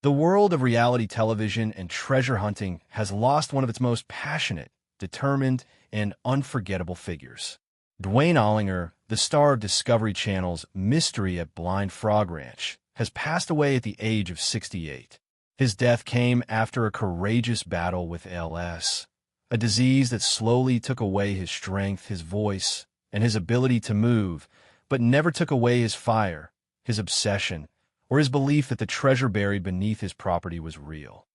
The world of reality television and treasure hunting has lost one of its most passionate, determined, and unforgettable figures. Duane Ollinger, the star of Discovery Channel's Mystery at Blind Frog Ranch, has passed away at the age of 68. His death came after a courageous battle with ALS, a disease that slowly took away his strength, his voice, and his ability to move, but never took away his fire, his obsession, or his belief that the treasure buried beneath his property was real.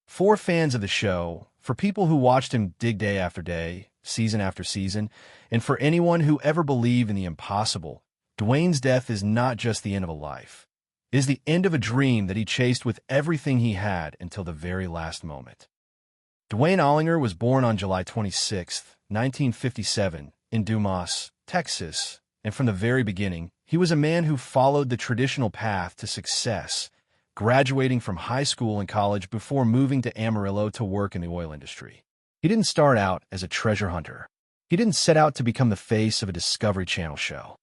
For fans of the show, for people who watched him dig day after day, season after season, and for anyone who ever believed in the impossible, Duane's death is not just the end of a life. It is the end of a dream that he chased with everything he had until the very last moment. Duane Ollinger was born on July 26, 1957, in Dumas, Texas, and from the very beginning, he was a man who followed the traditional path to success, graduating from high school and college before moving to Amarillo to work in the oil industry. He didn't start out as a treasure hunter. He didn't set out to become the face of a Discovery Channel show.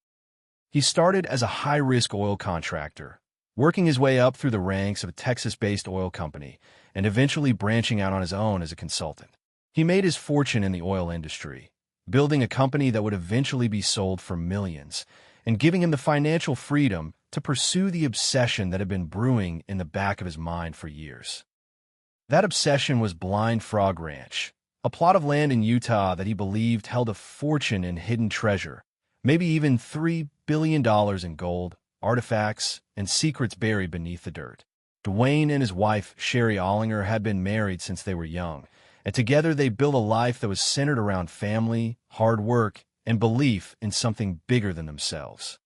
He started as a high-risk oil contractor, working his way up through the ranks of a Texas-based oil company and eventually branching out on his own as a consultant. He made his fortune in the oil industry, building a company that would eventually be sold for millions, and giving him the financial freedom to pursue the obsession that had been brewing in the back of his mind for years. That obsession was Blind Frog Ranch, a plot of land in Utah that he believed held a fortune in hidden treasure, maybe even $3 billion in gold, artifacts, and secrets buried beneath the dirt. Duane and his wife, Sherry Ollinger, had been married since they were young, and together they built a life that was centered around family, hard work, and belief in something bigger than themselves.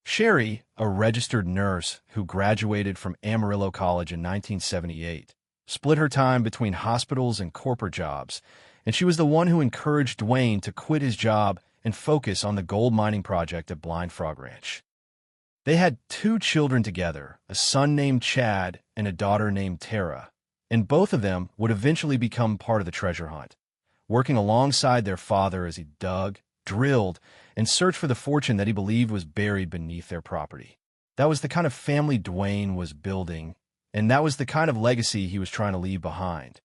Sherry, a registered nurse who graduated from Amarillo College in 1978, split her time between hospitals and corporate jobs, and she was the one who encouraged Duane to quit his job and focus on the gold mining project at Blind Frog Ranch. They had 2 children together, a son named Chad and a daughter named Tara, and both of them would eventually become part of the treasure hunt, working alongside their father as he dug, drilled, and searched for the fortune that he believed was buried beneath their property. That was the kind of family Duane was building, and that was the kind of legacy he was trying to leave behind.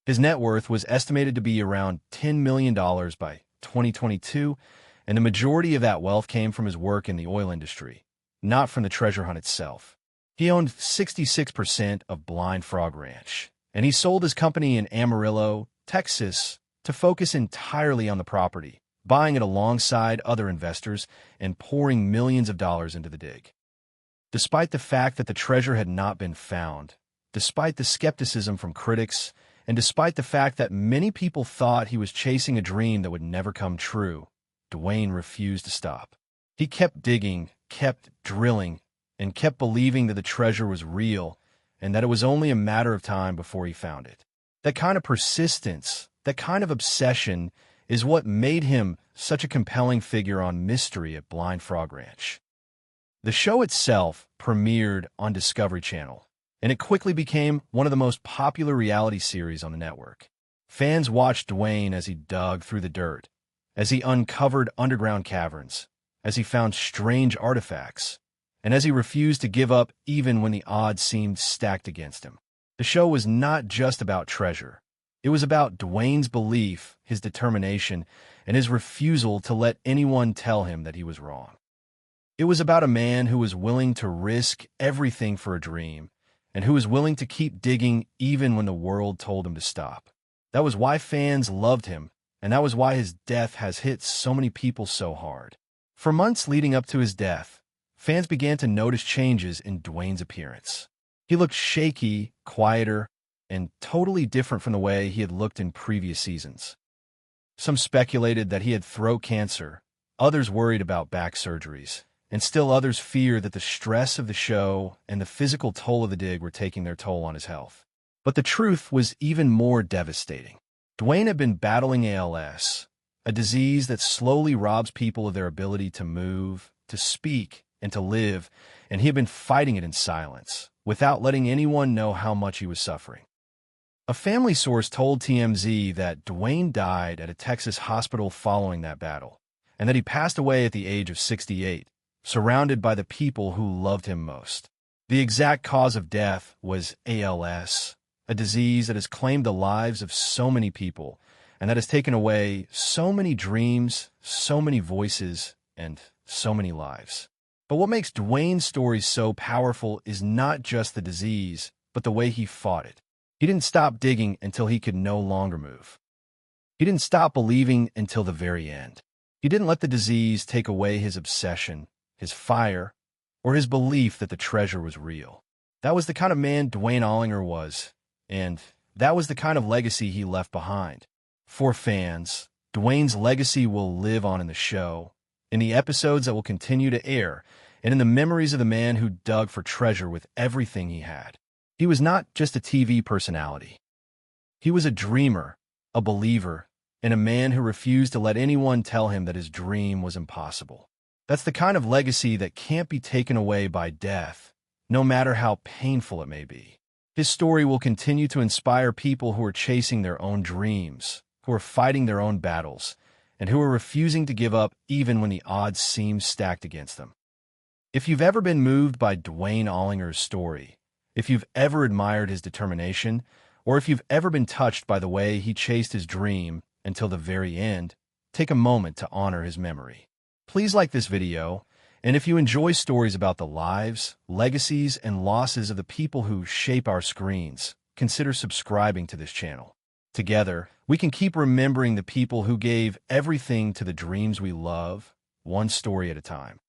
His net worth was estimated to be around $10 million by 2022, and the majority of that wealth came from his work in the oil industry, not from the treasure hunt itself. He owned 66% of Blind Frog Ranch, and he sold his company in Amarillo, Texas, to focus entirely on the property, buying it alongside other investors and pouring millions of dollars into the dig. Despite the fact that the treasure had not been found, despite the skepticism from critics, and despite the fact that many people thought he was chasing a dream that would never come true, Duane refused to stop. He kept digging, kept drilling, and kept believing that the treasure was real and that it was only a matter of time before he found it. That kind of persistence, that kind of obsession, is what made him such a compelling figure on Mystery at Blind Frog Ranch. The show itself premiered on Discovery Channel, and it quickly became one of the most popular reality series on the network. Fans watched Duane as he dug through the dirt, as he uncovered underground caverns, as he found strange artifacts, and as he refused to give up even when the odds seemed stacked against him. The show was not just about treasure. It was about Duane's belief, his determination, and his refusal to let anyone tell him that he was wrong. It was about a man who was willing to risk everything for a dream, and who was willing to keep digging even when the world told him to stop. That was why fans loved him, and that was why his death has hit so many people so hard. For months leading up to his death, fans began to notice changes in Duane's appearance. He looked shaky, quieter, and totally different from the way he had looked in previous seasons. Some speculated that he had throat cancer, others worried about back surgeries, and still others feared that the stress of the show and the physical toll of the dig were taking their toll on his health. But the truth was even more devastating. Duane had been battling ALS, a disease that slowly robs people of their ability to move, to speak, and to live, and he had been fighting it in silence, without letting anyone know how much he was suffering. A family source told TMZ that Duane died at a Texas hospital following that battle, and that he passed away at the age of 68, surrounded by the people who loved him most. The exact cause of death was ALS, a disease that has claimed the lives of so many people and that has taken away so many dreams, so many voices, and so many lives. But what makes Duane's story so powerful is not just the disease, but the way he fought it. He didn't stop digging until he could no longer move. He didn't stop believing until the very end. He didn't let the disease take away his obsession, his fire, or his belief that the treasure was real. That was the kind of man Duane Ollinger was, and that was the kind of legacy he left behind. For fans, Duane's legacy will live on in the show, in the episodes that will continue to air, and in the memories of the man who dug for treasure with everything he had. He was not just a TV personality. He was a dreamer, a believer, and a man who refused to let anyone tell him that his dream was impossible. That's the kind of legacy that can't be taken away by death, no matter how painful it may be. His story will continue to inspire people who are chasing their own dreams, who are fighting their own battles, and who are refusing to give up even when the odds seem stacked against them. If you've ever been moved by Duane Ollinger's story, if you've ever admired his determination, or if you've ever been touched by the way he chased his dream until the very end, take a moment to honor his memory. Please like this video, and if you enjoy stories about the lives, legacies, and losses of the people who shape our screens, consider subscribing to this channel. Together, we can keep remembering the people who gave everything to the dreams we love, one story at a time.